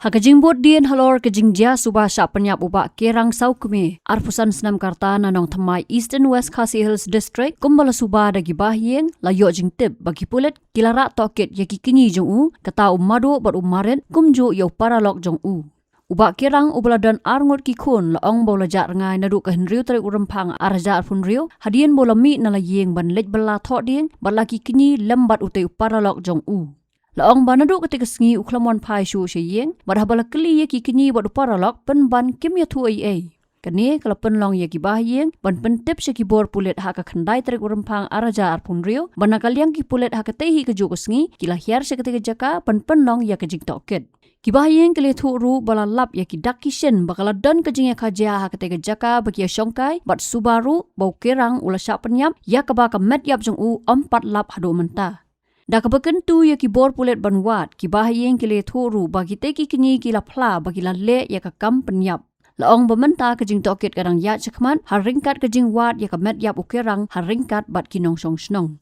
Hakajing bot dien halor kajing dia subah Shah Pynïap ubak Kerang saukume arpusan senam karta nanong thamai East and West Khasi Hills District kumbala subah dagi bahyeng layo jing tip bagi Pulit kilara Tohkit yaki kinyi jong u kata Maduh bat Marit kumju yo Paralok jong u. Ubak Kerang ubaladan arngot kikun laong bola jat ngai nadu ke henriu tarik urempang araja pun riu hadien bola mi nala yeng ban lej bela thok ding balaki kinyi lembat utai Paralok jong u. Laong ban nadu ketika sengi uklamon pai shu sheyeng badah bala keli yaki kinyi badu Paralok pen ban kim ya tu ai. Kene kalau penlong yaki bahyeng ban pentip syaki bor Pulit haka khandai tarik urempang araja pun riu banakaliang ki Pulit haka tehi ke jugo sengi kila hiar seketika jaka pen penlong ya kejing Tohkit. Kiba kele thuru bala lap ya ki dakishen bakala dan kejing ya khaja ha ketega jaka bagi ya shongkai bat subaru bau Kerang ula Shah Pynïap ya kaba ka Medyap jong u 4 lap hadu menta. Da kabaken tu ya ki bor Pulit banwat kiba kele thuru bagi teki kinyi kila pla bagi la le ya ka kam Pynïap. Laong bementa kejing Tohkit kadang ya chakman haringkat kejing wat ya ka Medyap u Kerang haringkat bat kinong song snong.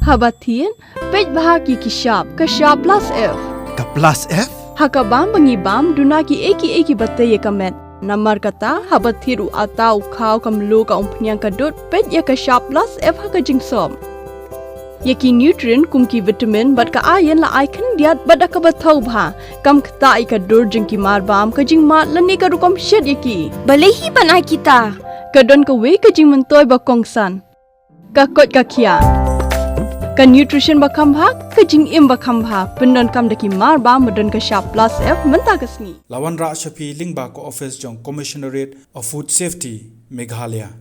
Habatin, pej bahagi ki Shah plus F. Ka plus F? Hakabam bangibam dunaki eki batay kamet. Namar kata habatiru atau kau kamlu ka umpnyang kadut pej ya ka Shah plus F haka jingsom. Yaki nutrient kum ki vitamin bat ka ayan la ai diat bat ka bathau bha kam kta ka dur jing ki marbam ka jing mat lani ka rukom shed yaki. Balehi banai kita. Kadon ka we ka jing mentoy ba kongsan. Ka kot ka kia. Ka nutrition bakam bha kajing im bakam bha pendon kam daki mar ba medon ka Shah plus F menta kasni Lawan ra shapi lingba ko office jong commissionerate of food safety Meghalaya.